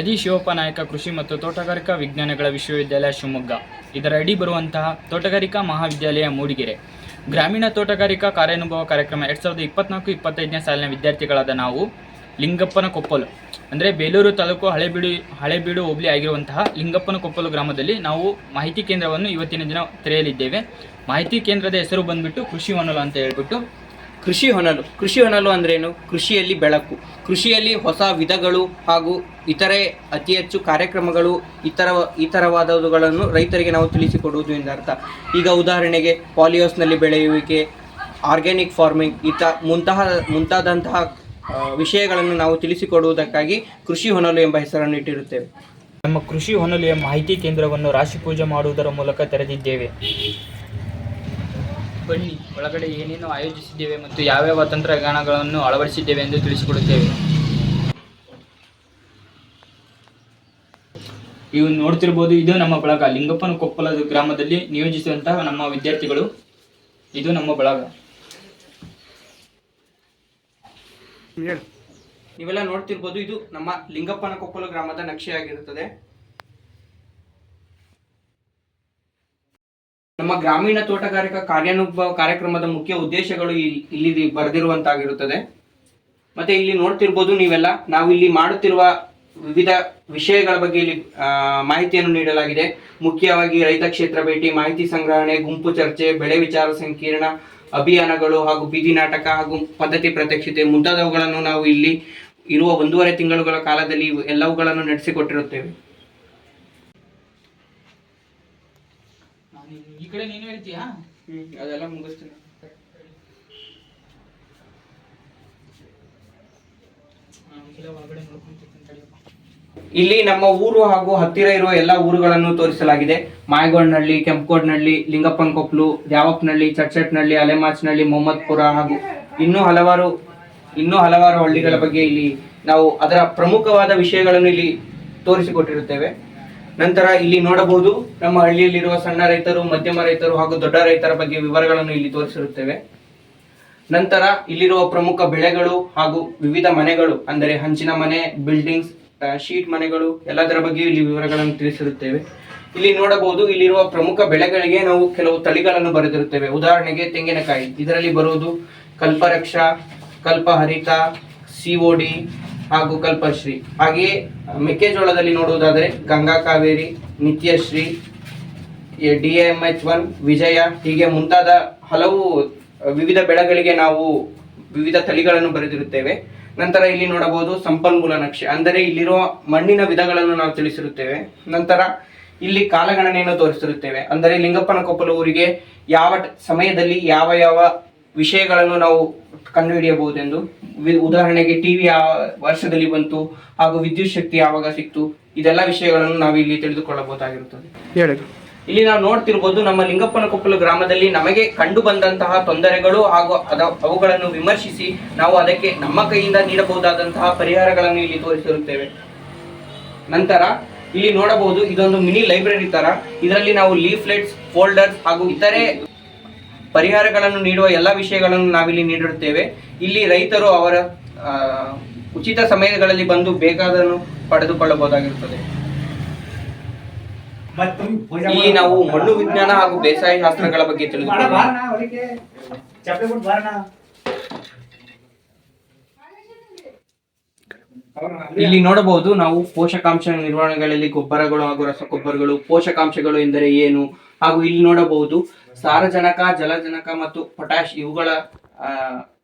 ಯದಿ ಶಿವಪ್ಪ ನಾಯಕ ಕೃಷಿ ಮತ್ತು ತೋಟಗಾರಿಕಾ ವಿಜ್ಞಾನಗಳ ವಿಶ್ವವಿದ್ಯಾಲಯ ಶಿವಮೊಗ್ಗ ಇದರ ಅಡಿ ಬರುವಂತಹ ತೋಟಗಾರಿಕಾ ಮಹಾವಿದ್ಯಾಲಯ ಮೂಡಿಗೆರೆ ಗ್ರಾಮೀಣ ತೋಟಗಾರಿಕಾ ಕಾರ್ಯಾನುಭವ ಕಾರ್ಯಕ್ರಮ 2024-25ನೇ ಸಾಲಿನ ವಿದ್ಯಾರ್ಥಿಗಳಾದ ನಾವು ಲಿಂಗಪ್ಪನಕೊಪ್ಪಲು ಅಂದರೆ ಬೇಲೂರು ತಾಲೂಕು ಹಳೇಬೀಡು ಹೋಬಳಿ ಆಗಿರುವಂತಹ ಲಿಂಗಪ್ಪನಕೊಪ್ಪಲು ಗ್ರಾಮದಲ್ಲಿ ನಾವು ಮಾಹಿತಿ ಕೇಂದ್ರವನ್ನು ಇವತ್ತಿನ ದಿನ ತೆರೆಯಲಿದ್ದೇವೆ. ಮಾಹಿತಿ ಕೇಂದ್ರದ ಹೆಸರು ಬಂದುಬಿಟ್ಟು ಕೃಷಿ ಹೊನಲು ಅಂತ ಹೇಳ್ಬಿಟ್ಟು. ಕೃಷಿ ಹೊನಲು ಅಂದ್ರೇನು? ಕೃಷಿಯಲ್ಲಿ ಬೆಳಕು, ಕೃಷಿಯಲ್ಲಿ ಹೊಸ ವಿಧಗಳು ಹಾಗೂ ಇತರೆ ಅತಿ ಹೆಚ್ಚು ಕಾರ್ಯಕ್ರಮಗಳು ಈ ಥರವಾದವುಗಳನ್ನು ರೈತರಿಗೆ ನಾವು ತಿಳಿಸಿಕೊಡುವುದು ಎಂದರ್ಥ. ಈಗ ಉದಾಹರಣೆಗೆ ಪಾಲಿಹೌಸ್ನಲ್ಲಿ ಬೆಳೆಯುವಿಕೆ, ಆರ್ಗ್ಯಾನಿಕ್ ಫಾರ್ಮಿಂಗ್ ಮುಂತಾದಂತಹ ವಿಷಯಗಳನ್ನು ನಾವು ತಿಳಿಸಿಕೊಡುವುದಕ್ಕಾಗಿ ಕೃಷಿ ಹೊನಲು ಎಂಬ ಹೆಸರನ್ನು ಇಟ್ಟಿರುತ್ತೇವೆ. ನಮ್ಮ ಕೃಷಿ ಹೊನಲಿಯ ಮಾಹಿತಿ ಕೇಂದ್ರವನ್ನು ರಾಶಿ ಪೂಜೆ ಮಾಡುವುದರ ಮೂಲಕ ತೆರೆದಿದ್ದೇವೆ. ಬನ್ನಿ, ಒಳಗಡೆ ಏನೇನು ಆಯೋಜಿಸಿದ್ದೇವೆ ಮತ್ತು ಯಾವ್ಯಾವ ತಂತ್ರಜ್ಞಾನಗಳನ್ನು ಅಳವಡಿಸಿದ್ದೇವೆ ಎಂದು ತಿಳಿಸಿಕೊಡುತ್ತೇವೆ. ಇವು ನೋಡ್ತಿರ್ಬೋದು, ಇದು ನಮ್ಮ ಬಳಗ. ಲಿಂಗಪ್ಪನಕೊಪ್ಪಲದ ಗ್ರಾಮದಲ್ಲಿ ನಿಯೋಜಿಸುವಂತಹ ನಮ್ಮ ವಿದ್ಯಾರ್ಥಿಗಳು. ಇದು ನಮ್ಮ ಬಳಗ. ನೀವೆಲ್ಲ ನೋಡ್ತಿರ್ಬೋದು, ಇದು ನಮ್ಮ ಲಿಂಗಪ್ಪನಕೊಪ್ಪಲು ಗ್ರಾಮದ ನಕ್ಷೆ ಆಗಿರುತ್ತದೆ. ನಮ್ಮ ಗ್ರಾಮೀಣ ತೋಟಗಾರಿಕಾ ಕಾರ್ಯಾನುಭವ ಕಾರ್ಯಕ್ರಮದ ಮುಖ್ಯ ಉದ್ದೇಶಗಳು ಇಲ್ಲಿ ಬರೆದಿರುವಂತಾಗಿರುತ್ತದೆ. ಮತ್ತೆ ಇಲ್ಲಿ ನೋಡ್ತಿರ್ಬೋದು ನೀವೆಲ್ಲ, ನಾವಿಲ್ಲಿ ಮಾಡುತ್ತಿರುವ ವಿವಿಧ ವಿಷಯಗಳ ಬಗ್ಗೆ ಇಲ್ಲಿ ಮಾಹಿತಿಯನ್ನು ನೀಡಲಾಗಿದೆ. ಮುಖ್ಯವಾಗಿ ರೈತ ಕ್ಷೇತ್ರ ಭೇಟಿ, ಮಾಹಿತಿ ಸಂಗ್ರಹಣೆ, ಗುಂಪು ಚರ್ಚೆ, ಬೆಳೆ ವಿಚಾರ ಸಂಕಿರಣ, ಅಭಿಯಾನಗಳು ಹಾಗೂ ಬೀದಿ ನಾಟಕ ಹಾಗೂ ಪದ್ಧತಿ ಪ್ರಾತ್ಯಕ್ಷಿತೆ ಮುಂತಾದವುಗಳನ್ನು ನಾವು ಇಲ್ಲಿ ಇರುವ 1.5 ತಿಂಗಳುಗಳ ಕಾಲದಲ್ಲಿ ಎಲ್ಲವುಗಳನ್ನು ನಡೆಸಿಕೊಟ್ಟಿರುತ್ತೇವೆ. ಈ ಕಡೆ ನೀನು ಹೇಳ್ತೀಯಾ? ಅದೆಲ್ಲ ಮುಗಿಸ್ತೀನಿ. ಇಲ್ಲಿ ನಮ್ಮ ಊರು ಹಾಗೂ ಹತ್ತಿರ ಇರುವ ಎಲ್ಲ ಊರುಗಳನ್ನು ತೋರಿಸಲಾಗಿದೆ. ಮಾಯಗೋಡ್ನಹಳ್ಳಿ, ಕೆಂಪಗೋಡ್ನಹಳ್ಳಿ, ಲಿಂಗಪ್ಪನಕೊಪ್ಪಲು, ದ್ಯಾವಪ್ಪನಹಳ್ಳಿ, ಚಟ್ಚಟ್ನಹಳ್ಳಿ, ಅಲೆಮಾಚನಹಳ್ಳಿ, ಮೊಹಮ್ಮದ್ಪುರ ಹಾಗೂ ಇನ್ನೂ ಹಲವಾರು ಹಳ್ಳಿಗಳ ಬಗ್ಗೆ ಇಲ್ಲಿ ನಾವು ಅದರ ಪ್ರಮುಖವಾದ ವಿಷಯಗಳನ್ನು ಇಲ್ಲಿ ತೋರಿಸಿಕೊಟ್ಟಿರುತ್ತೇವೆ. ನಂತರ ಇಲ್ಲಿ ನೋಡಬಹುದು, ನಮ್ಮ ಹಳ್ಳಿಯಲ್ಲಿರುವ ಸಣ್ಣ ರೈತರು, ಮಧ್ಯಮ ರೈತರು ಹಾಗೂ ದೊಡ್ಡ ರೈತರ ಬಗ್ಗೆ ವಿವರಗಳನ್ನು ಇಲ್ಲಿ ತೋರಿಸಿರುತ್ತೇವೆ. ನಂತರ ಇಲ್ಲಿರುವ ಪ್ರಮುಖ ಬೆಳೆಗಳು ಹಾಗೂ ವಿವಿಧ ಮನೆಗಳು, ಅಂದರೆ ಹಂಚಿನ ಮನೆ, ಬಿಲ್ಡಿಂಗ್ಸ್, ಶೀಟ್ ಮನೆಗಳು, ಎಲ್ಲದರ ಬಗ್ಗೆ ಇಲ್ಲಿ ವಿವರಗಳನ್ನು ತಿಳಿಸಿರುತ್ತೇವೆ. ಇಲ್ಲಿ ನೋಡಬಹುದು, ಇಲ್ಲಿರುವ ಪ್ರಮುಖ ಬೆಳೆಗಳಿಗೆ ನಾವು ಕೆಲವು ತಳಿಗಳನ್ನು ಬರೆದಿರುತ್ತೇವೆ. ಉದಾಹರಣೆಗೆ ತೆಂಗಿನಕಾಯಿ, ಇದರಲ್ಲಿ ಬರುವುದು ಕಲ್ಪರಕ್ಷ, ಕಲ್ಪಹರಿತ, COD ಹಾಗೂ ಕಲ್ಪಶ್ರೀ. ಹಾಗೆಯೇ ಮೆಕ್ಕೆಜೋಳದಲ್ಲಿ ನೋಡುವುದಾದರೆ ಗಂಗಾ ಕಾವೇರಿ, ನಿತ್ಯಶ್ರೀ, DMH1, ವಿಜಯ, ಹೀಗೆ ಮುಂತಾದ ಹಲವು ವಿವಿಧ ಬೆಳೆಗಳಿಗೆ ನಾವು ವಿವಿಧ ತಳಿಗಳನ್ನು ಬರೆದಿರುತ್ತೇವೆ. ನಂತರ ಇಲ್ಲಿ ನೋಡಬಹುದು ಸಂಪನ್ಮೂಲ ನಕ್ಷೆ, ಅಂದರೆ ಇಲ್ಲಿರುವ ಮಣ್ಣಿನ ವಿಧಗಳನ್ನು ನಾವು ತಿಳಿಸಿರುತ್ತೇವೆ. ನಂತರ ಇಲ್ಲಿ ಕಾಲಗಣನೆಯನ್ನು ತೋರಿಸಿರುತ್ತೇವೆ, ಅಂದರೆ ಲಿಂಗಪ್ಪನಕೊಪ್ಪಲು ಊರಿಗೆ ಯಾವ ಸಮಯದಲ್ಲಿ ಯಾವ ವಿಷಯಗಳನ್ನು ನಾವು ಕಂಡುಹಿಡಿಯಬಹುದೆಂದು. ಉದಾಹರಣೆಗೆ ಟಿವಿ ಯಾವ ವರ್ಷದಲ್ಲಿ ಬಂತು ಹಾಗೂ ವಿದ್ಯುತ್ ಶಕ್ತಿ ಯಾವಾಗ ಸಿಕ್ತು, ಇದೆಲ್ಲ ವಿಷಯಗಳನ್ನು ನಾವು ಇಲ್ಲಿ ತಿಳಿದುಕೊಳ್ಳಬಹುದಾಗಿರುತ್ತದೆ. ಇಲ್ಲಿ ನಾವು ನೋಡ್ತಿರ್ಬೋದು, ನಮ್ಮ ಲಿಂಗಪ್ಪನಕೊಪ್ಪಲು ಗ್ರಾಮದಲ್ಲಿ ನಮಗೆ ಕಂಡು ಬಂದಂತಹ ತೊಂದರೆಗಳು ಹಾಗೂ ಅವುಗಳನ್ನು ವಿಮರ್ಶಿಸಿ ನಾವು ಅದಕ್ಕೆ ನಮ್ಮ ಕೈಯಿಂದ ನೀಡಬಹುದಾದಂತಹ ಪರಿಹಾರಗಳನ್ನು ಇಲ್ಲಿ ತೋರಿಸಿರುತ್ತೇವೆ. ನಂತರ ಇಲ್ಲಿ ನೋಡಬಹುದು, ಇದೊಂದು ಮಿನಿ ಲೈಬ್ರರಿ ತರ. ಇದರಲ್ಲಿ ನಾವು ಲೀಫ್ಲೆಟ್ಸ್, ಫೋಲ್ಡರ್ಸ್ ಹಾಗೂ ಇತರೆ ಪರಿಹಾರಗಳನ್ನು ನೀಡುವ ಎಲ್ಲ ವಿಷಯಗಳನ್ನು ನಾವಿಲ್ಲಿ ನೀಡಿರುತ್ತೇವೆ. ಇಲ್ಲಿ ರೈತರು ಅವರ ಉಚಿತ ಸಮಯಗಳಲ್ಲಿ ಬಂದು ಬೇಕಾದನ್ನು ಪಡೆದುಕೊಳ್ಳಬಹುದಾಗಿರುತ್ತದೆ. ಇಲ್ಲಿ ನಾವು ಮಣ್ಣು ವಿಜ್ಞಾನ ಹಾಗೂ ಬೇಸಾಯ ಶಾಸ್ತ್ರಗಳ ಬಗ್ಗೆ ತಿಳಿದುಕೊಳ್ಳೋಣ. ಇಲ್ಲಿ ನೋಡಬಹುದು, ನಾವು ಪೋಷಕಾಂಶ ನಿರ್ವಹಣೆಗಳಲ್ಲಿ ಗೊಬ್ಬರಗಳು ಹಾಗೂ ರಸಗೊಬ್ಬರಗಳು, ಪೋಷಕಾಂಶಗಳು ಎಂದರೆ ಏನು, ಹಾಗೂ ಇಲ್ಲಿ ನೋಡಬಹುದು ಸಾರಜನಕ, ಜಲಜನಕ ಮತ್ತು ಪೊಟ್ಯಾಶ್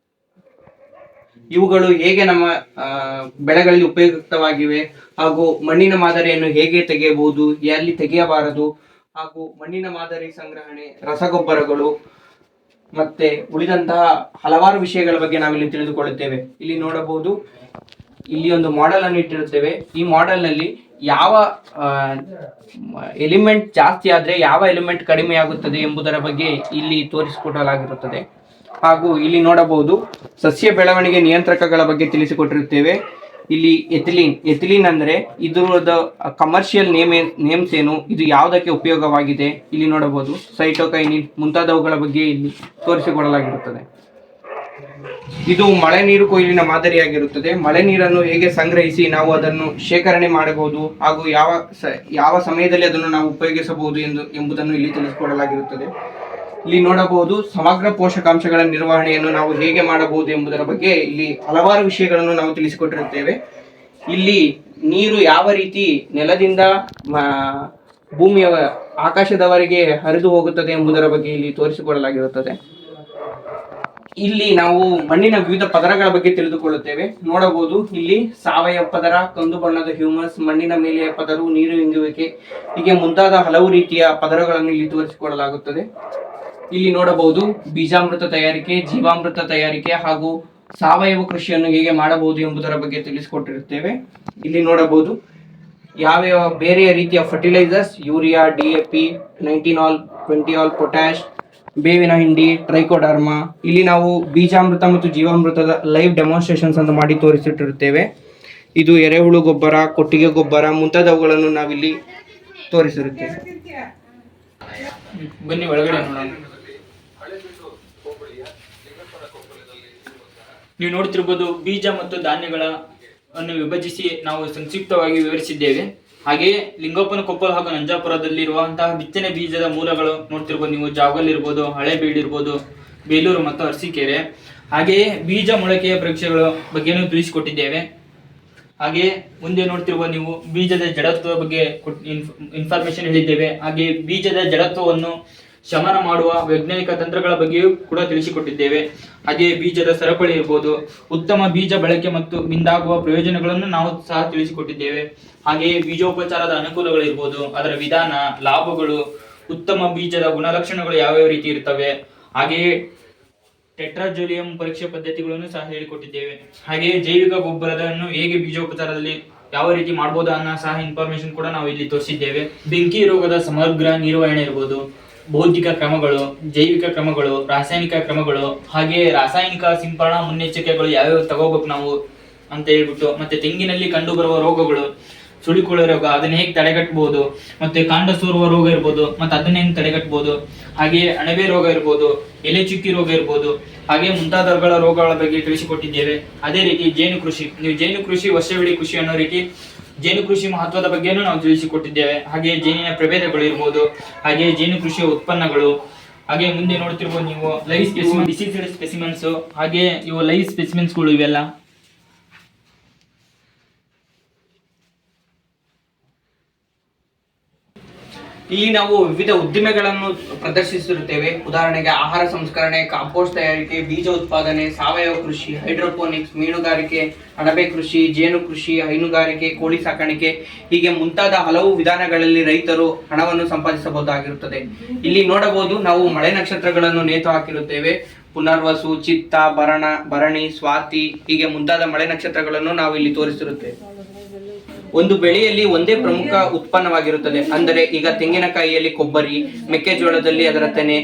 ಇವುಗಳು ಹೇಗೆ ನಮ್ಮ ಬೆಳೆಗಳಲ್ಲಿ ಉಪಯುಕ್ತವಾಗಿವೆ, ಹಾಗೂ ಮಣ್ಣಿನ ಮಾದರಿಯನ್ನು ಹೇಗೆ ತೆಗೆಯಬಹುದು, ಎಲ್ಲಿ ತೆಗೆಯಬಾರದು, ಹಾಗೂ ಮಣ್ಣಿನ ಮಾದರಿ ಸಂಗ್ರಹಣೆ, ರಸಗೊಬ್ಬರಗಳು ಮತ್ತೆ ಉಳಿದಂತಹ ಹಲವಾರು ವಿಷಯಗಳ ಬಗ್ಗೆ ನಾವಿಲ್ಲಿ ತಿಳಿದುಕೊಳ್ಳುತ್ತೇವೆ. ಇಲ್ಲಿ ನೋಡಬಹುದು, ಇಲ್ಲಿ ಒಂದು ಮಾಡೆಲ್ ಅನ್ನು ಇಟ್ಟಿರುತ್ತೇವೆ. ಈ ಮಾಡೆಲ್ ನಲ್ಲಿ ಯಾವ ಎಲಿಮೆಂಟ್ ಜಾಸ್ತಿ ಆದ್ರೆ ಯಾವ ಎಲಿಮೆಂಟ್ ಕಡಿಮೆ ಆಗುತ್ತದೆ ಎಂಬುದರ ಬಗ್ಗೆ ಇಲ್ಲಿ ತೋರಿಸಿಕೊಡಲಾಗಿರುತ್ತದೆ. ಹಾಗೂ ಇಲ್ಲಿ ನೋಡಬಹುದು, ಸಸ್ಯ ಬೆಳವಣಿಗೆ ನಿಯಂತ್ರಕಗಳ ಬಗ್ಗೆ ತಿಳಿಸಿಕೊಟ್ಟಿರುತ್ತೇವೆ. ಇಲ್ಲಿ ಎಥಿಲೀನ್ ಅಂದ್ರೆ ಇದರದ ಕಮರ್ಷಿಯಲ್ ನೇಮ್ಸ್ ಏನು, ಇದು ಯಾವುದಕ್ಕೆ ಉಪಯೋಗವಾಗಿದೆ, ಇಲ್ಲಿ ನೋಡಬಹುದು ಸೈಟೋಕೈನಿನ್ ಮುಂತಾದವುಗಳ ಬಗ್ಗೆ ಇಲ್ಲಿ ತೋರಿಸಿಕೊಡಲಾಗಿರುತ್ತದೆ. ಇದು ಮಳೆ ನೀರು ಕೊಯ್ಲಿನ ಮಾದರಿಯಾಗಿರುತ್ತದೆ. ಮಳೆ ನೀರನ್ನು ಹೇಗೆ ಸಂಗ್ರಹಿಸಿ ನಾವು ಅದನ್ನು ಶೇಖರಣೆ ಮಾಡಬಹುದು ಹಾಗೂ ಯಾವ ಸಮಯದಲ್ಲಿ ಅದನ್ನು ನಾವು ಉಪಯೋಗಿಸಬಹುದು ಎಂಬುದನ್ನು ಇಲ್ಲಿ ತಿಳಿಸಿಕೊಡಲಾಗಿರುತ್ತದೆ. ಇಲ್ಲಿ ನೋಡಬಹುದು ಸಮಗ್ರ ಪೋಷಕಾಂಶಗಳ ನಿರ್ವಹಣೆಯನ್ನು ನಾವು ಹೇಗೆ ಮಾಡಬಹುದು ಎಂಬುದರ ಬಗ್ಗೆ ಇಲ್ಲಿ ಹಲವಾರು ವಿಷಯಗಳನ್ನು ನಾವು ತಿಳಿಸಿಕೊಟ್ಟಿರುತ್ತೇವೆ. ಇಲ್ಲಿ ನೀರು ಯಾವ ರೀತಿ ನೆಲದಿಂದ ಭೂಮಿಯ ಆಕಾಶದವರೆಗೆ ಹರಿದು ಹೋಗುತ್ತದೆ ಎಂಬುದರ ಬಗ್ಗೆ ಇಲ್ಲಿ ತೋರಿಸಿಕೊಡಲಾಗಿರುತ್ತದೆ. ಇಲ್ಲಿ ನಾವು ಮಣ್ಣಿನ ವಿವಿಧ ಪದರಗಳ ಬಗ್ಗೆ ತಿಳಿದುಕೊಳ್ಳುತ್ತೇವೆ. ನೋಡಬಹುದು ಇಲ್ಲಿ ಸಾವಯವ ಪದರ, ಕಂದು ಬಣ್ಣದ ಹ್ಯೂಮಸ್, ಮಣ್ಣಿನ ಮೇಲೆಯ ಪದರು, ನೀರು ಇಂಗುವಿಕೆ, ಹೀಗೆ ಮುಂತಾದ ಹಲವು ರೀತಿಯ ಪದರಗಳನ್ನು ಇಲ್ಲಿ ತೋರಿಸಿಕೊಡಲಾಗುತ್ತದೆ. ಇಲ್ಲಿ ನೋಡಬಹುದು ಬೀಜಾಮೃತ ತಯಾರಿಕೆ, ಜೀವಾಮೃತ ತಯಾರಿಕೆ ಹಾಗೂ ಸಾವಯವ ಕೃಷಿಯನ್ನು ಹೇಗೆ ಮಾಡಬಹುದು ಎಂಬುದರ ಬಗ್ಗೆ ತಿಳಿಸಿಕೊಟ್ಟಿರುತ್ತೇವೆ. ಇಲ್ಲಿ ನೋಡಬಹುದು ಯಾವ್ಯಾವ ಬೇರೆ ರೀತಿಯ ಫರ್ಟಿಲೈಸರ್ಸ್, ಯೂರಿಯಾ, DAP, 19 20 ಪೊಟ್ಯಾಶ್, ಬೇವಿನ ಹಿಂಡಿ, ಟ್ರೈಕೋಡರ್ಮಾ. ಇಲ್ಲಿ ನಾವು ಬೀಜಾಮೃತ ಮತ್ತು ಜೀವಾಮೃತದ ಲೈವ್ ಡೆಮಾನ್ಸ್ಟ್ರೇಷನ್ಸ್ ಅಂತ ಮಾಡಿ ತೋರಿಸಿಟ್ಟಿರುತ್ತೇವೆ. ಇದು ಎರೆಹುಳು ಗೊಬ್ಬರ, ಕೊಟ್ಟಿಗೆ ಗೊಬ್ಬರ ಮುಂತಾದವುಗಳನ್ನು ನಾವಿಲ್ಲಿ ತೋರಿಸಿರುತ್ತೇವೆ. ಬನ್ನಿ ಒಳಗಡೆ ನೋಡೋಣ. ನೀವು ನೋಡ್ತಿರ್ಬೋದು ಬೀಜ ಮತ್ತು ಧಾನ್ಯಗಳ ಅನ್ನು ವಿಭಜಿಸಿ ನಾವು ಸಂಕ್ಷಿಪ್ತವಾಗಿ ವಿವರಿಸಿದ್ದೇವೆ. ಹಾಗೆಯೇ ಲಿಂಗೋಪನ ಕೊಪ್ಪಲು ಹಾಗೂ ನಂಜಾಪುರದಲ್ಲಿರುವಂತಹ ಬಿತ್ತನೆ ಬೀಜದ ಮೂಲಗಳು ನೋಡ್ತಿರ್ಬೋದು ನೀವು. ಜಾಗಲ್ ಇರ್ಬೋದು, ಹಳೇಬೀಡು ಇರ್ಬೋದು, ಬೇಲೂರು ಮತ್ತು ಅರಸೀಕೆರೆ. ಹಾಗೆಯೇ ಬೀಜ ಮೊಳಕೆಯ ಪರೀಕ್ಷೆಗಳ ಬಗ್ಗೆನೂ ತಿಳಿಸಿಕೊಟ್ಟಿದ್ದೇವೆ. ಹಾಗೆಯೇ ಮುಂದೆ ನೋಡ್ತಿರ್ಬೋದು ನೀವು ಬೀಜದ ಜಡತ್ವದ ಬಗ್ಗೆ ಇನ್ಫಾರ್ಮೇಶನ್ ಹೇಳಿದ್ದೇವೆ. ಹಾಗೆ ಬೀಜದ ಜಡತ್ವವನ್ನು ಶಮನ ಮಾಡುವ ವೈಜ್ಞಾನಿಕ ತಂತ್ರಗಳ ಬಗ್ಗೆಯೂ ಕೂಡ ತಿಳಿಸಿಕೊಟ್ಟಿದ್ದೇವೆ. ಹಾಗೆ ಬೀಜದ ಸರಪಳಿ ಇರ್ಬೋದು, ಉತ್ತಮ ಬೀಜ ಬಳಕೆ ಮತ್ತು ಮಿಂದಾಗುವ ಪ್ರಯೋಜನಗಳನ್ನು ನಾವು ಸಹ ತಿಳಿಸಿಕೊಟ್ಟಿದ್ದೇವೆ. ಹಾಗೆಯೇ ಬೀಜೋಪಚಾರದ ಅನುಕೂಲಗಳಿರ್ಬೋದು, ಅದರ ವಿಧಾನ, ಲಾಭಗಳು, ಉತ್ತಮ ಬೀಜದ ಗುಣಲಕ್ಷಣಗಳು ಯಾವ್ಯಾವ ರೀತಿ ಇರ್ತವೆ, ಹಾಗೆಯೇ ಟೆಟ್ರಾಜೋಲಿಯಂ ಪರೀಕ್ಷೆ ಪದ್ಧತಿಗಳನ್ನು ಸಹ ಹೇಳಿಕೊಟ್ಟಿದ್ದೇವೆ. ಹಾಗೆಯೇ ಜೈವಿಕ ಗೊಬ್ಬರವನ್ನು ಹೇಗೆ ಬೀಜೋಪಚಾರದಲ್ಲಿ ಯಾವ ರೀತಿ ಮಾಡ್ಬೋದು ಅನ್ನೋ ಸಹ ಇನ್ಫಾರ್ಮೇಶನ್ ಕೂಡ ನಾವು ಇಲ್ಲಿ ತೋರಿಸಿದ್ದೇವೆ. ಬೆಂಕಿ ರೋಗದ ಸಮಗ್ರ ನಿರ್ವಹಣೆ ಇರ್ಬೋದು, ಬೌದ್ಧಿಕ ಕ್ರಮಗಳು, ಜೈವಿಕ ಕ್ರಮಗಳು, ರಾಸಾಯನಿಕ ಕ್ರಮಗಳು, ಹಾಗೆ ರಾಸಾಯನಿಕ ಸಿಂಪರಣಾ ಮುನ್ನೆಚ್ಚರಿಕೆಗಳು ಯಾವ್ಯಾವ ತಗೋಬೇಕು ನಾವು ಅಂತ ಹೇಳ್ಬಿಟ್ಟು, ಮತ್ತೆ ತೆಂಗಿನಲ್ಲಿ ಕಂಡು ಬರುವ ರೋಗಗಳು, ಸುಳಿಕೊಳ ರೋಗ ಅದನ್ನ ಹೇಗೆ ತಡೆಗಟ್ಟಬಹುದು, ಮತ್ತೆ ಕಾಂಡ ಸೋರುವ ರೋಗ ಇರ್ಬೋದು, ಮತ್ತೆ ಅದನ್ನ ಹೆಂಗ್ ತಡೆಗಟ್ಟಬಹುದು, ಹಾಗೆ ಅಣಬೆ ರೋಗ ಇರ್ಬೋದು, ಎಲೆ ಚುಕ್ಕಿ ರೋಗ ಇರ್ಬೋದು, ಹಾಗೆ ಮುಂತಾದವುಗಳ ರೋಗಗಳ ಬಗ್ಗೆ ತಿಳಿಸಿಕೊಟ್ಟಿದ್ದೇವೆ. ಅದೇ ರೀತಿ ಜೇನು ಕೃಷಿ, ನೀವು ಜೇನು ಕೃಷಿ ವರ್ಷವಿಡೀ ಕೃಷಿ ಅನ್ನೋ ರೀತಿ ಜೇನು ಕೃಷಿ ಮಹತ್ವದ ಬಗ್ಗೆನೂ ನಾವು ತಿಳಿಸಿಕೊಟ್ಟಿದ್ದೇವೆ. ಹಾಗೆ ಜೇನಿನ ಪ್ರಭೇದಗಳು ಇರ್ಬೋದು, ಹಾಗೆ ಜೇನು ಕೃಷಿಯ ಉತ್ಪನ್ನಗಳು, ಹಾಗೆ ಮುಂದೆ ನೋಡ್ತಿರ್ಬೋದು ನೀವು ಲೈವ್ ಸ್ಪೆಸಿಮೆನ್, ಡಿಸೀಸ್ಡ್ ಸ್ಪೆಸಿಮೆನ್ಸ್, ಹಾಗೆ ಇವು ಲೈವ್ ಸ್ಪೆಸಿಮೆನ್ಸ್ಗಳು ಇವೆಲ್ಲ. ಇಲ್ಲಿ ನಾವು ವಿವಿಧ ಉದ್ದಿಮೆಗಳನ್ನು ಪ್ರದರ್ಶಿಸಿರುತ್ತೇವೆ. ಉದಾಹರಣೆಗೆ ಆಹಾರ ಸಂಸ್ಕರಣೆ, ಕಾಂಪೋಸ್ಟ್ ತಯಾರಿಕೆ, ಬೀಜ ಉತ್ಪಾದನೆ, ಸಾವಯವ ಕೃಷಿ, ಹೈಡ್ರೋಪೋನಿಕ್ಸ್, ಮೀನುಗಾರಿಕೆ, ಅಣಬೆ ಕೃಷಿ, ಜೇನು ಕೃಷಿ, ಹೈನುಗಾರಿಕೆ, ಕೋಳಿ ಸಾಕಾಣಿಕೆ, ಹೀಗೆ ಮುಂತಾದ ಹಲವು ವಿಧಾನಗಳಲ್ಲಿ ರೈತರು ಹಣವನ್ನು ಸಂಪಾದಿಸಬಹುದಾಗಿರುತ್ತದೆ. ಇಲ್ಲಿ ನೋಡಬಹುದು ನಾವು ಮಳೆ ನಕ್ಷತ್ರಗಳನ್ನು ನೇತು ಹಾಕಿರುತ್ತೇವೆ. ಪುನರ್ವಸು, ಚಿತ್ತ, ಭರಣಿ, ಸ್ವಾತಿ, ಹೀಗೆ ಮುಂತಾದ ಮಳೆ ನಕ್ಷತ್ರಗಳನ್ನು ನಾವು ಇಲ್ಲಿ ತೋರಿಸಿರುತ್ತೇವೆ. ಒಂದು ಬೆಳೆಯಲ್ಲಿ ಒಂದೇ ಪ್ರಮುಖ ಉತ್ಪನ್ನವಾಗಿರುತ್ತದೆ. ಅಂದರೆ ಈಗ ತೆಂಗಿನಕಾಯಿಯಲ್ಲಿ ಕೊಬ್ಬರಿ, ಮೆಕ್ಕೆಜೋಳದಲ್ಲಿ ಅದರ ತೆನೆ.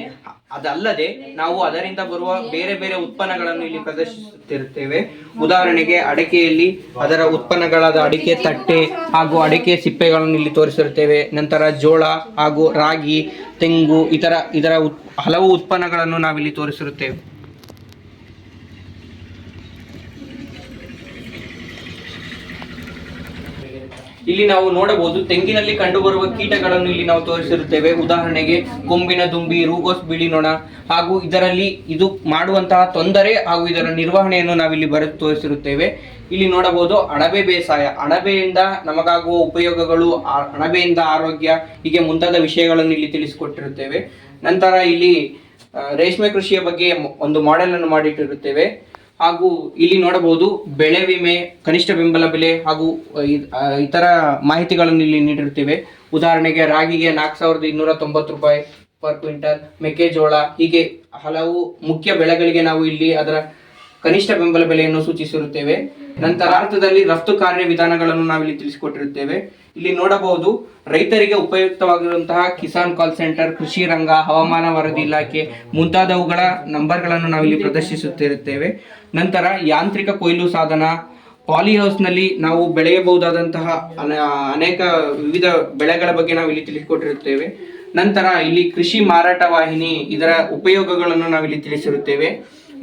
ಅದಲ್ಲದೆ ನಾವು ಅದರಿಂದ ಬರುವ ಬೇರೆ ಬೇರೆ ಉತ್ಪನ್ನಗಳನ್ನು ಇಲ್ಲಿ ಪ್ರದರ್ಶಿಸುತ್ತಿರುತ್ತೇವೆ. ಉದಾಹರಣೆಗೆ ಅಡಿಕೆಯಲ್ಲಿ ಅದರ ಉತ್ಪನ್ನಗಳಾದ ಅಡಿಕೆ ತಟ್ಟೆ ಹಾಗೂ ಅಡಿಕೆ ಸಿಪ್ಪೆಗಳನ್ನು ಇಲ್ಲಿ ತೋರಿಸಿರುತ್ತೇವೆ. ನಂತರ ಜೋಳ ಹಾಗೂ ರಾಗಿ, ತೆಂಗು, ಇದರ ಹಲವು ಉತ್ಪನ್ನಗಳನ್ನು ನಾವಿಲ್ಲಿ ತೋರಿಸಿರುತ್ತೇವೆ. ಇಲ್ಲಿ ನಾವು ನೋಡಬಹುದು ತೆಂಗಿನಲ್ಲಿ ಕಂಡುಬರುವ ಕೀಟಗಳನ್ನು ಇಲ್ಲಿ ನಾವು ತೋರಿಸಿರುತ್ತೇವೆ. ಉದಾಹರಣೆಗೆ ಕೊಂಬಿನ ದುಂಬಿ, ರೂಗೋಸ್ ಬಿಳಿ ನೊಣ, ಹಾಗೂ ಇದರಲ್ಲಿ ಇದು ಮಾಡುವಂತಹ ತೊಂದರೆ ಹಾಗೂ ಇದರ ನಿರ್ವಹಣೆಯನ್ನು ನಾವಿಲ್ಲಿ ಬರೆದು ತೋರಿಸಿರುತ್ತೇವೆ. ಇಲ್ಲಿ ನೋಡಬಹುದು ಅಣಬೆ ಬೇಸಾಯ, ಅಣಬೆಯಿಂದ ನಮಗಾಗುವ ಉಪಯೋಗಗಳು, ಅಣಬೆಯಿಂದ ಆರೋಗ್ಯ, ಹೀಗೆ ಮುಂತಾದ ವಿಷಯಗಳನ್ನು ಇಲ್ಲಿ ತಿಳಿಸಿಕೊಟ್ಟಿರುತ್ತೇವೆ. ನಂತರ ಇಲ್ಲಿ ರೇಷ್ಮೆ ಕೃಷಿಯ ಬಗ್ಗೆ ಒಂದು ಮಾಡೆಲ್ ಅನ್ನು ಮಾಡಿಟ್ಟಿರುತ್ತೇವೆ. ಹಾಗೂ ಇಲ್ಲಿ ನೋಡಬಹುದು ಬೆಳೆ ವಿಮೆ, ಕನಿಷ್ಠ ಬೆಂಬಲ ಬೆಲೆ ಹಾಗೂ ಇತರ ಮಾಹಿತಿಗಳನ್ನು ಇಲ್ಲಿ ನೀಡಿರುತ್ತೇವೆ. ಉದಾಹರಣೆಗೆ ರಾಗಿಗೆ 4290 ರೂಪಾಯಿ ಪರ್ ಕ್ವಿಂಟಲ್, ಮೆಕ್ಕೆಜೋಳ, ಹೀಗೆ ಹಲವು ಮುಖ್ಯ ಬೆಳೆಗಳಿಗೆ ನಾವು ಇಲ್ಲಿ ಅದರ ಕನಿಷ್ಠ ಬೆಂಬಲ ಬೆಲೆಯನ್ನು ಸೂಚಿಸಿರುತ್ತೇವೆ. ನಂತರ ಭಾರತದಲ್ಲಿ ರಫ್ತು ಕಾರ್ಯ ವಿಧಾನಗಳನ್ನು ನಾವಿಲ್ಲಿ ತಿಳಿಸಿಕೊಟ್ಟಿರುತ್ತೇವೆ. ಇಲ್ಲಿ ನೋಡಬಹುದು ರೈತರಿಗೆ ಉಪಯುಕ್ತವಾಗಿರುವಂತಹ ಕಿಸಾನ್ ಕಾಲ್ ಸೆಂಟರ್, ಕೃಷಿ ರಂಗ, ಹವಾಮಾನ ವರದಿ ಇಲಾಖೆ ಮುಂತಾದವುಗಳ ನಂಬರ್ಗಳನ್ನು ನಾವಿಲ್ಲಿ ಪ್ರದರ್ಶಿಸುತ್ತಿರುತ್ತೇವೆ. ನಂತರ ಯಾಂತ್ರಿಕ ಕೊಯ್ಲು ಸಾಧನ, ಪಾಲಿಹೌಸ್ನಲ್ಲಿ ನಾವು ಬೆಳೆಯಬಹುದಾದಂತಹ ಅನೇಕ ವಿವಿಧ ಬೆಳೆಗಳ ಬಗ್ಗೆ ನಾವು ಇಲ್ಲಿ ತಿಳಿಸಿಕೊಟ್ಟಿರುತ್ತೇವೆ. ನಂತರ ಇಲ್ಲಿ ಕೃಷಿ ಮಾರಾಟ ವಾಹಿನಿ, ಇದರ ಉಪಯೋಗಗಳನ್ನು ನಾವಿಲ್ಲಿ ತಿಳಿಸಿರುತ್ತೇವೆ.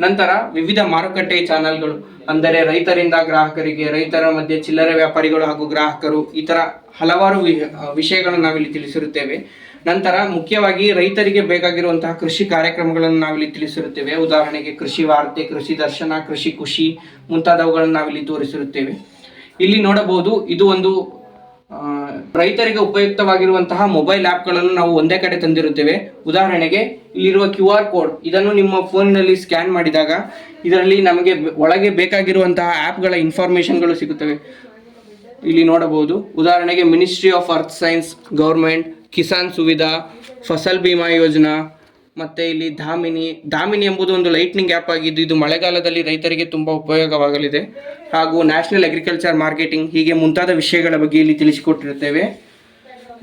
ನಂತರ ವಿವಿಧ ಮಾರುಕಟ್ಟೆ ಚಾನೆಲ್ಗಳು, ಅಂದರೆ ರೈತರಿಂದ ಗ್ರಾಹಕರಿಗೆ, ರೈತರ ಮಧ್ಯೆ ಚಿಲ್ಲರೆ ವ್ಯಾಪಾರಿಗಳು ಹಾಗೂ ಗ್ರಾಹಕರು, ಈ ತರ ಹಲವಾರು ವಿಷಯಗಳನ್ನು ನಾವಿಲ್ಲಿ ತಿಳಿಸಿರುತ್ತೇವೆ. ನಂತರ ಮುಖ್ಯವಾಗಿ ರೈತರಿಗೆ ಬೇಕಾಗಿರುವಂತಹ ಕೃಷಿ ಕಾರ್ಯಕ್ರಮಗಳನ್ನು ನಾವಿಲ್ಲಿ ತಿಳಿಸಿರುತ್ತೇವೆ. ಉದಾಹರಣೆಗೆ ಕೃಷಿ ವಾರ್ತೆ, ಕೃಷಿ ದರ್ಶನ, ಕೃಷಿ ಖುಷಿ ಮುಂತಾದವುಗಳನ್ನು ನಾವಿಲ್ಲಿ ತೋರಿಸಿರುತ್ತೇವೆ. ಇಲ್ಲಿ ನೋಡಬಹುದು, ಇದು ಒಂದು ರೈತರಿಗೆ ಉಪಯುಕ್ತವಾಗಿರುವಂತಹ ಮೊಬೈಲ್ ಆ್ಯಪ್ಗಳನ್ನು ನಾವು ಒಂದೇ ಕಡೆ ತಂದಿರುತ್ತೇವೆ. ಉದಾಹರಣೆಗೆ ಇಲ್ಲಿರುವ QR ಕೋಡ್, ಇದನ್ನು ನಿಮ್ಮ ಫೋನಿನಲ್ಲಿ ಸ್ಕ್ಯಾನ್ ಮಾಡಿದಾಗ ಇದರಲ್ಲಿ ನಮಗೆ ಒಳಗೆ ಬೇಕಾಗಿರುವಂತಹ ಆ್ಯಪ್ಗಳ ಇನ್ಫಾರ್ಮೇಷನ್ಗಳು ಸಿಗುತ್ತವೆ. ಇಲ್ಲಿ ನೋಡಬಹುದು, ಉದಾಹರಣೆಗೆ ministry of earth science government, Kisan Suvidha, Fasal Bima Yojana, ಮತ್ತು ಇಲ್ಲಿ ಧಾಮಿನಿ ಎಂಬುದು ಒಂದು ಲೈಟ್ನಿಂಗ್ ಆ್ಯಪ್ ಆಗಿದ್ದು ಇದು ಮಳೆಗಾಲದಲ್ಲಿ ರೈತರಿಗೆ ತುಂಬ ಉಪಯೋಗವಾಗಲಿದೆ. ಹಾಗೂ ನ್ಯಾಷನಲ್ ಅಗ್ರಿಕಲ್ಚರ್ ಮಾರ್ಕೆಟಿಂಗ್, ಹೀಗೆ ಮುಂತಾದ ವಿಷಯಗಳ ಬಗ್ಗೆ ಇಲ್ಲಿ ತಿಳಿಸಿಕೊಟ್ಟಿರುತ್ತೇವೆ.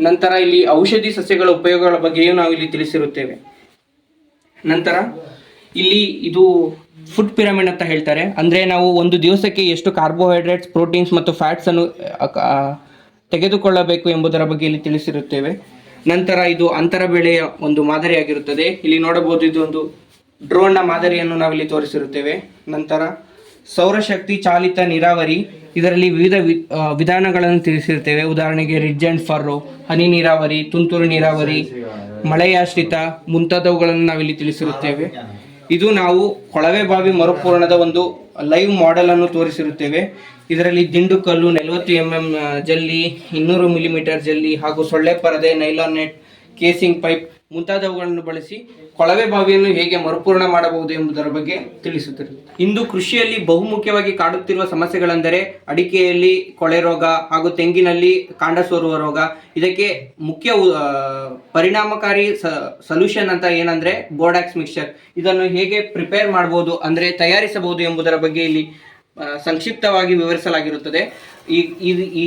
ನಂತರ ಇಲ್ಲಿ ಔಷಧಿ ಸಸ್ಯಗಳ ಉಪಯೋಗಗಳ ಬಗ್ಗೆಯೂ ನಾವು ಇಲ್ಲಿ ತಿಳಿಸಿರುತ್ತೇವೆ. ನಂತರ ಇಲ್ಲಿ ಇದು ಫುಡ್ ಪಿರಮಿಡ್ ಅಂತ ಹೇಳ್ತಾರೆ. ಅಂದರೆ ನಾವು ಒಂದು ದಿವಸಕ್ಕೆ ಎಷ್ಟು ಕಾರ್ಬೋಹೈಡ್ರೇಟ್ಸ್, ಪ್ರೋಟೀನ್ಸ್ ಮತ್ತು ಫ್ಯಾಟ್ಸನ್ನು ತೆಗೆದುಕೊಳ್ಳಬೇಕು ಎಂಬುದರ ಬಗ್ಗೆ ಇಲ್ಲಿ ತಿಳಿಸಿರುತ್ತೇವೆ. ನಂತರ ಇದು ಅಂತರ ಬೆಳೆಯ ಒಂದು ಮಾದರಿಯಾಗಿರುತ್ತದೆ. ಇಲ್ಲಿ ನೋಡಬಹುದು, ಇದು ಒಂದು ಡ್ರೋನ್ನ ಮಾದರಿಯನ್ನು ನಾವಿಲ್ಲಿ ತೋರಿಸಿರುತ್ತೇವೆ. ನಂತರ ಸೌರಶಕ್ತಿ ಚಾಲಿತ ನೀರಾವರಿ, ಇದರಲ್ಲಿ ವಿವಿಧ ವಿಧಾನಗಳನ್ನು ತಿಳಿಸಿರುತ್ತೇವೆ. ಉದಾಹರಣೆಗೆ ರಿಡ್ಜ್ ಆ್ಯಂಡ್ ಫರ್ರೋ, ಹನಿ ನೀರಾವರಿ, ತುಂತುರು ನೀರಾವರಿ, ಮಳೆಯಾಶ್ರಿತ ಮುಂತಾದವುಗಳನ್ನು ನಾವಿಲ್ಲಿ ತಿಳಿಸಿರುತ್ತೇವೆ. ಇದು ನಾವು ಕೊಳವೆ ಬಾವಿ ಮರುಪೂರಣದ ಒಂದು ಲೈವ್ ಮಾಡೆಲ್ ಅನ್ನು ತೋರಿಸಿರುತ್ತೇವೆ. ಇದರಲ್ಲಿ ದಿಂಡುಕಲ್ಲು, 40 mm ಜಲ್ಲಿ, 200 mm ಜಲ್ಲಿ ಹಾಗೂ ಸೊಳ್ಳೆ ಪರದೆ, ನೈಲಾನ್ ನೆಟ್, ಕೇಸಿಂಗ್ ಪೈಪ್ ಮುಂತಾದವುಗಳನ್ನು ಬಳಸಿ ಕೊಳವೆ ಬಾವಿಯನ್ನು ಹೇಗೆ ಮರುಪೂರ್ಣ ಮಾಡಬಹುದು ಎಂಬುದರ ಬಗ್ಗೆ ತಿಳಿಸುತ್ತದೆ. ಇಂದು ಕೃಷಿಯಲ್ಲಿ ಬಹುಮುಖ್ಯವಾಗಿ ಕಾಡುತ್ತಿರುವ ಸಮಸ್ಯೆಗಳೆಂದರೆ ಅಡಿಕೆಯಲ್ಲಿ ಕೊಳೆ ರೋಗ ಹಾಗೂ ತೆಂಗಿನಲ್ಲಿ ಕಾಂಡ ಸೋರುವ ರೋಗ. ಇದಕ್ಕೆ ಮುಖ್ಯ ಪರಿಣಾಮಕಾರಿ ಸೊಲ್ಯೂಷನ್ ಅಂತ ಏನಂದ್ರೆ ಬೋರ್ಡಾಕ್ಸ್ ಮಿಕ್ಸ್ಚರ್. ಇದನ್ನು ಹೇಗೆ ಪ್ರಿಪೇರ್ ಮಾಡಬಹುದು, ಅಂದರೆ ತಯಾರಿಸಬಹುದು ಎಂಬುದರ ಬಗ್ಗೆ ಇಲ್ಲಿ ಸಂಕ್ಷಿಪ್ತವಾಗಿ ವಿವರಿಸಲಾಗಿರುತ್ತದೆ. ಈ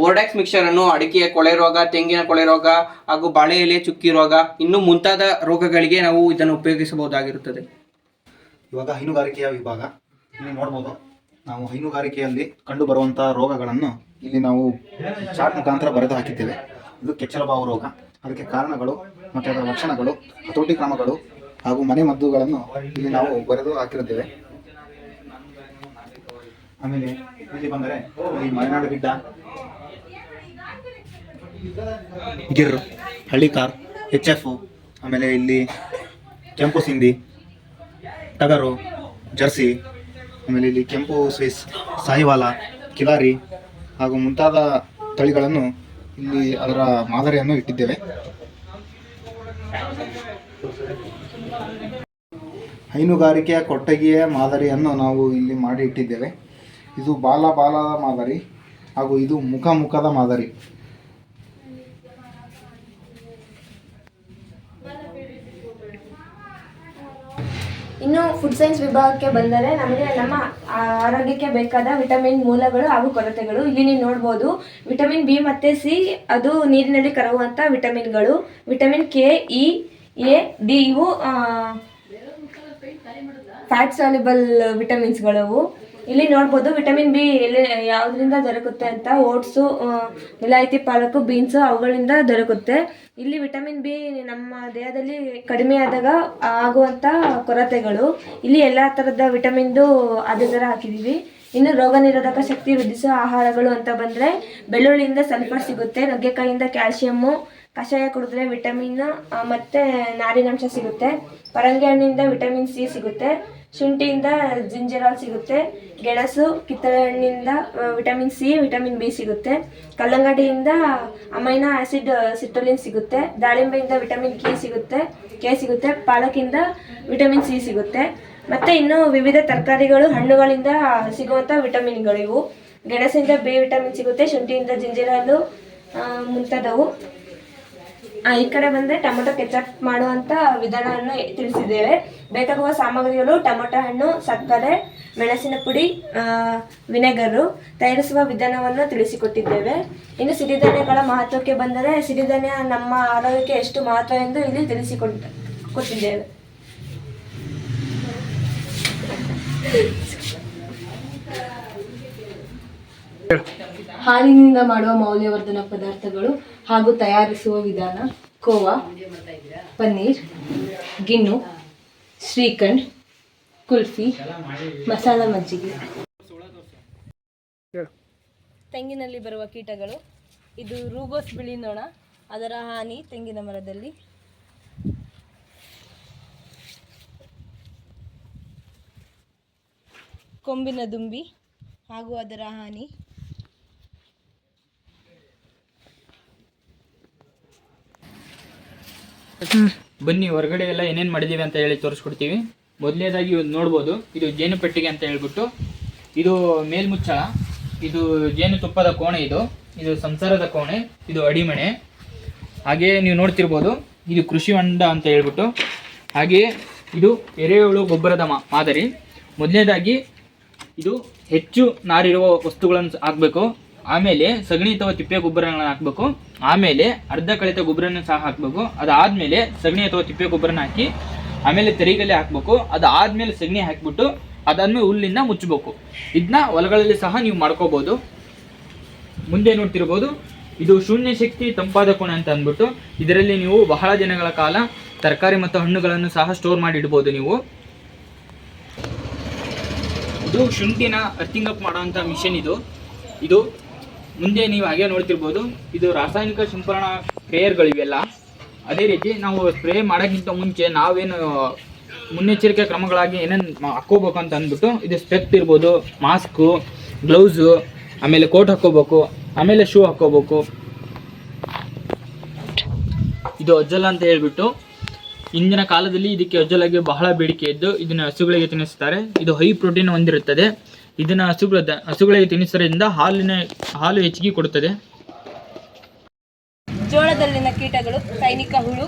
ಬೋರ್ಡಾಕ್ಸ್ ಮಿಕ್ಸ್ಚರ್ ಅನ್ನು ಅಡಿಕೆಯ ಕೊಳೆ ರೋಗ, ತೆಂಗಿನ ಕೊಳೆ ರೋಗ ಹಾಗೂ ಬಾಳೆ ಎಲೆ ಚುಕ್ಕಿ ರೋಗ ಇನ್ನೂ ಮುಂತಾದ ರೋಗಗಳಿಗೆ ನಾವು ಇದನ್ನು ಉಪಯೋಗಿಸಬಹುದಾಗಿರುತ್ತದೆ. ಇವಾಗ ಹೈನುಗಾರಿಕೆಯ ವಿಭಾಗ, ಇಲ್ಲಿ ನೋಡ್ಬೋದು ನಾವು ಹೈನುಗಾರಿಕೆಯಲ್ಲಿ ಕಂಡು ಬರುವಂತಹ ರೋಗಗಳನ್ನು ಇಲ್ಲಿ ನಾವು ಚಾರ್ಟ್ ಮುಖಾಂತರ ಬರೆದು ಹಾಕಿದ್ದೇವೆ. ಇದು ಕೆಚ್ಚಲುಬಾವು ರೋಗ, ಅದಕ್ಕೆ ಕಾರಣಗಳು ಮತ್ತು ಅದರ ಲಕ್ಷಣಗಳು, ಹತೋಟಿ ಕ್ರಮಗಳು ಹಾಗೂ ಮನೆ ಮದ್ದುಗಳನ್ನು ಇಲ್ಲಿ ನಾವು ಬರೆದು ಹಾಕಿರುತ್ತೇವೆ. ಆಮೇಲೆ ಇಲ್ಲಿ ಬಂದರೆ ಈ ಮಲೆನಾಡು ಗಿಡ್ಡ, ಗಿರ್, ಹಳ್ಳಿಕಾರ್, HF, ಆಮೇಲೆ ಇಲ್ಲಿ ಕೆಂಪು ಸಿಂಧಿ, ಟಗರು, ಜರ್ಸಿ, ಆಮೇಲೆ ಇಲ್ಲಿ ಕೆಂಪು ಸ್ವಿಸ್, ಸಾಹಿವಾಲ, ಕಿಲಾರಿ ಹಾಗೂ ಮುಂತಾದ ತಳಿಗಳನ್ನು ಇಲ್ಲಿ ಅದರ ಮಾದರಿಯನ್ನು ಇಟ್ಟಿದ್ದೇವೆ. ಹೈನುಗಾರಿಕೆಯ ಕೊಟ್ಟಿಗೆಯ ಮಾದರಿಯನ್ನು ನಾವು ಇಲ್ಲಿ ಮಾಡಿ ಇಟ್ಟಿದ್ದೇವೆ. ಇದು ಬಾಲದ ಮಾದರಿ ಹಾಗೂ ಇದು ಮುಖದ ಮಾದರಿ. ಇನ್ನು ಫುಡ್ ಸೈನ್ಸ್ ವಿಭಾಗಕ್ಕೆ ಬಂದರೆ ನಮಗೆ ನಮ್ಮ ಆರೋಗ್ಯಕ್ಕೆ ಬೇಕಾದ ವಿಟಮಿನ್ ಮೂಲಗಳು ಹಾಗೂ ಕೊರತೆಗಳು. ಇಲ್ಲಿ ನೀವು ನೋಡ್ಬೋದು, ವಿಟಮಿನ್ B ಮತ್ತು C ಅದು ನೀರಿನಲ್ಲಿ ಕರಗುವಂಥ ವಿಟಮಿನ್ಗಳು. Vitamin K, E, A, D ಇವು ಫ್ಯಾಟ್ ಸಾಲ್ಯುಬಲ್ ವಿಟಮಿನ್ಸ್ಗಳವು. ಇಲ್ಲಿ ನೋಡ್ಬೋದು ವಿಟಮಿನ್ B ಎಲ್ಲಿ ಯಾವುದರಿಂದ ದೊರಕುತ್ತೆ ಅಂತ, ಓಟ್ಸು, ವಿಲಾಯತಿ ಪಾಲಕು, ಬೀನ್ಸು ಅವುಗಳಿಂದ ದೊರಕುತ್ತೆ. ಇಲ್ಲಿ ವಿಟಮಿನ್ B ನಮ್ಮ ದೇಹದಲ್ಲಿ ಕಡಿಮೆ ಆದಾಗ ಆಗುವಂಥ ಕೊರತೆಗಳು. ಇಲ್ಲಿ ಎಲ್ಲ ಥರದ ವಿಟಮಿನ್ದು ಅದೇ ಥರ ಹಾಕಿದ್ದೀವಿ. ಇನ್ನು ರೋಗ ನಿರೋಧಕ ಶಕ್ತಿ ವೃದ್ಧಿಸುವ ಆಹಾರಗಳು ಅಂತ ಬಂದರೆ ಬೆಳ್ಳುಳ್ಳಿಯಿಂದ ಸಲ್ಫರ್ ಸಿಗುತ್ತೆ, ನುಗ್ಗೆಕಾಯಿಯಿಂದ ಕ್ಯಾಲ್ಶಿಯಮ್ಮು, ಕಷಾಯ ಕುಡಿದ್ರೆ ವಿಟಮಿನ್ ಮತ್ತು ನಾರಿನಾಂಶ ಸಿಗುತ್ತೆ, ಪರಂಗಿ ಹಣ್ಣಿಂದ ವಿಟಮಿನ್ C ಸಿಗುತ್ತೆ, ಶುಂಠಿಯಿಂದ ಜಿಂಜರಾಲ್ ಸಿಗುತ್ತೆ, ಗೆಣಸು, ಕಿತ್ತಳೆ ಹಣ್ಣಿಂದ ವಿಟಮಿನ್ C, ವಿಟಮಿನ್ B ಸಿಗುತ್ತೆ, ಕಲ್ಲಂಗಡಿಯಿಂದ ಅಮೈನೋ ಆ್ಯಸಿಡ್ ಸಿಟ್ರಲಿನ್ ಸಿಗುತ್ತೆ, ದಾಳಿಂಬೆಯಿಂದ ವಿಟಮಿನ್ K ಸಿಗುತ್ತೆ, ಪಾಲಕಿಂದ ವಿಟಮಿನ್ C ಸಿಗುತ್ತೆ. ಮತ್ತು ಇನ್ನು ವಿವಿಧ ತರಕಾರಿಗಳು, ಹಣ್ಣುಗಳಿಂದ ಸಿಗುವಂಥ ವಿಟಮಿನ್ಗಳು ಇವು. ಗೆಣಸಿಂದ B ವಿಟಮಿನ್ ಸಿಗುತ್ತೆ, ಶುಂಠಿಯಿಂದ ಜಿಂಜರಾಲು ಮುಂತಾದವು. ಈ ಕಡೆ ಬಂದರೆ ಟೊಮೊಟೊ ಕೆಚಪ್ ಮಾಡುವಂಥ ವಿಧಾನವನ್ನು ತಿಳಿಸಿದ್ದೇವೆ. ಬೇಕಾಗುವ ಸಾಮಗ್ರಿಗಳು ಟೊಮೊಟೊ ಹಣ್ಣು, ಸಕ್ಕರೆ, ಮೆಣಸಿನ ಪುಡಿ, ವಿನೆಗರು. ತಯಾರಿಸುವ ವಿಧಾನವನ್ನು ತಿಳಿಸಿಕೊಟ್ಟಿದ್ದೇವೆ. ಇನ್ನು ಸಿರಿಧಾನ್ಯಗಳ ಮಹತ್ವಕ್ಕೆ ಬಂದರೆ ಸಿರಿಧಾನ್ಯ ನಮ್ಮ ಆರೋಗ್ಯಕ್ಕೆ ಎಷ್ಟು ಮಹತ್ವ ಎಂದು ಇಲ್ಲಿ ತಿಳಿಸಿಕೊಟ್ಟಿದ್ದೇವೆ. ಹಾಲಿನಿಂದ ಮಾಡುವ ಮೌಲ್ಯವರ್ಧನ ಪದಾರ್ಥಗಳು ಹಾಗೂ ತಯಾರಿಸುವ ವಿಧಾನ: ಖೋವಾ, ಪನ್ನೀರ್, ಗಿಣ್ಣು, ಶ್ರೀಖಂಡ್, ಕುಲ್ಫಿ, ಮಸಾಲ ಮಜ್ಜಿಗೆ. ತೆಂಗಿನಲ್ಲಿ ಬರುವ ಕೀಟಗಳು. ಇದು ರೂಬೋಸ್ ಬಿಳಿ ನೊಣ, ಅದರ ಹಾನಿ ತೆಂಗಿನ ಮರದಲ್ಲಿ. ಕೊಂಬಿನ ದುಂಬಿ ಹಾಗೂ ಅದರ ಹಾನಿ. ಬನ್ನಿ ಹೊರಗಡೆ ಎಲ್ಲ ಏನೇನು ಮಾಡಿದ್ದೀವಿ ಅಂತ ಹೇಳಿ ತೋರಿಸ್ಕೊಡ್ತೀವಿ. ಮೊದಲನೇದಾಗಿ ನೋಡ್ಬೋದು, ಇದು ಜೇನು ಪೆಟ್ಟಿಗೆ ಅಂತ ಹೇಳ್ಬಿಟ್ಟು, ಇದು ಮೇಲ್ಮುಚ್ಚಳ, ಇದು ಜೇನುತುಪ್ಪದ ಕೋಣೆ, ಇದು ಸಂಸಾರದ ಕೋಣೆ, ಇದು ಅಡಿಮಣೆ. ಹಾಗೆಯೇ ನೀವು ನೋಡ್ತಿರ್ಬೋದು, ಇದು ಕೃಷಿ ಹೊಂಡ ಅಂತ ಹೇಳ್ಬಿಟ್ಟು. ಹಾಗೆಯೇ ಇದು ಎರೆಹುಳು ಗೊಬ್ಬರದ ಮಾದರಿ. ಮೊದಲನೇದಾಗಿ ಇದು ಹೆಚ್ಚು ನಾರಿರುವ ವಸ್ತುಗಳನ್ನು ಹಾಕಬೇಕು, ಆಮೇಲೆ ಸಗಣಿ ಅಥವಾ ತಿಪ್ಪೆ ಗೊಬ್ಬರಗಳನ್ನು ಹಾಕಬೇಕು, ಆಮೇಲೆ ಅರ್ಧ ಕಳಿತ ಗೊಬ್ಬರನ ಸಹ ಹಾಕಬೇಕು. ಅದಾದಮೇಲೆ ಸಗಣಿ ಅಥವಾ ತಿಪ್ಪೆ ಗೊಬ್ಬರನ ಹಾಕಿ ಆಮೇಲೆ ತರಿಗಲೆ ಹಾಕಬೇಕು. ಅದಾದಮೇಲೆ ಸಗಣಿ ಹಾಕಿಬಿಟ್ಟು ಅದಾದ್ಮೇಲೆ ಹುಲ್ಲಿಂದ ಮುಚ್ಚಬೇಕು. ಇದನ್ನ ಹೊಲಗಳಲ್ಲಿ ಸಹ ನೀವು ಮಾಡ್ಕೋಬೋದು. ಮುಂದೆ ನೋಡ್ತಿರ್ಬೋದು, ಇದು ಶೂನ್ಯ ಶಕ್ತಿ ತಂಪಾದ ಕೋಣೆ ಅಂತ ಅಂದ್ಬಿಟ್ಟು, ಇದರಲ್ಲಿ ನೀವು ಬಹಳ ದಿನಗಳ ಕಾಲ ತರಕಾರಿ ಮತ್ತು ಹಣ್ಣುಗಳನ್ನು ಸಹ ಸ್ಟೋರ್ ಮಾಡಿ ಇಡ್ಬೋದು ನೀವು. ಇದು ಶುಂಠಿನ ಅರ್ತಿಂಗ್ ಅಪ್ ಮಾಡೋವಂಥ ಮಿಷನ್ ಇದು ಮುಂದೆ ನೀವು ಹಾಗೆ ನೋಡ್ತಿರ್ಬೋದು, ಇದು ರಾಸಾಯನಿಕ ಸಿಂಪರಣಾ ಸ್ಪ್ರೇಯರ್ಗಳಿವೆಲ್ಲ. ಅದೇ ರೀತಿ ನಾವು ಸ್ಪ್ರೇ ಮಾಡೋಕ್ಕಿಂತ ಮುಂಚೆ ನಾವೇನು ಮುನ್ನೆಚ್ಚರಿಕೆ ಕ್ರಮಗಳಾಗಿ ಏನೇನು ಹಾಕ್ಕೋಬೇಕು ಅಂತ ಅಂದ್ಬಿಟ್ಟು, ಇದು ಸ್ಪೆಕ್ಟ್ ಇರ್ಬೋದು, ಮಾಸ್ಕು, ಗ್ಲೌಸು, ಆಮೇಲೆ ಕೋಟ್ ಹಾಕ್ಕೋಬೇಕು, ಆಮೇಲೆ ಶೂ ಹಾಕ್ಕೋಬೇಕು. ಇದು ಅಜ್ಜಲ ಅಂತ ಹೇಳ್ಬಿಟ್ಟು, ಇಂದಿನ ಕಾಲದಲ್ಲಿ ಇದಕ್ಕೆ ಅಜ್ಜಲಾಗಿ ಬಹಳ ಬೇಡಿಕೆ ಇದ್ದು ಇದನ್ನು ಹಸುಗಳಿಗೆ ತಿನ್ನಿಸ್ತಾರೆ. ಇದು ಹೈ ಪ್ರೋಟೀನ್ ಹೊಂದಿರುತ್ತದೆ. ಇದನ್ನು ಹಸುಗಳಿಗೆ ತಿನ್ನಿಸೋದ್ರಿಂದ ಹಾಲು ಹೆಚ್ಚಿಗೆ ಕೊಡುತ್ತದೆ. ಜೋಳದಲ್ಲಿನ ಕೀಟಗಳು. ಸೈನಿಕ ಹುಳು,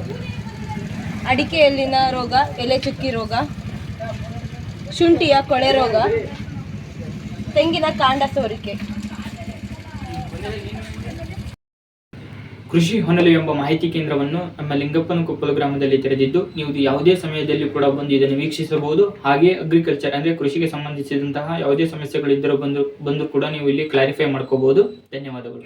ಅಡಿಕೆಯಲ್ಲಿನ ರೋಗ ಎಲೆ ಚುಕ್ಕಿ ರೋಗ, ಶುಂಠಿಯ ಕೊಳೆ ರೋಗ, ತೆಂಗಿನ ಕಾಂಡ ಸೋರಿಕೆ. ಕೃಷಿ ಹೊನಲು ಎಂಬ ಮಾಹಿತಿ ಕೇಂದ್ರವನ್ನು ನಮ್ಮ ಲಿಂಗಪ್ಪನಕೊಪ್ಪಲು ಗ್ರಾಮದಲ್ಲಿ ತೆರೆದಿದ್ದು, ನೀವು ಯಾವುದೇ ಸಮಯದಲ್ಲಿ ಕೂಡ ಬಂದು ಇದನ್ನು ವೀಕ್ಷಿಸಬಹುದು. ಹಾಗೆ ಅಗ್ರಿಕಲ್ಚರ್ ಅಂದರೆ ಕೃಷಿಗೆ ಸಂಬಂಧಿಸಿದಂತಹ ಯಾವುದೇ ಸಮಸ್ಯೆಗಳಿದ್ದರೂ ಬಂದು ಕೂಡ ನೀವು ಇಲ್ಲಿ ಕ್ಲಾರಿಫೈ ಮಾಡ್ಕೋಬಹುದು. ಧನ್ಯವಾದಗಳು.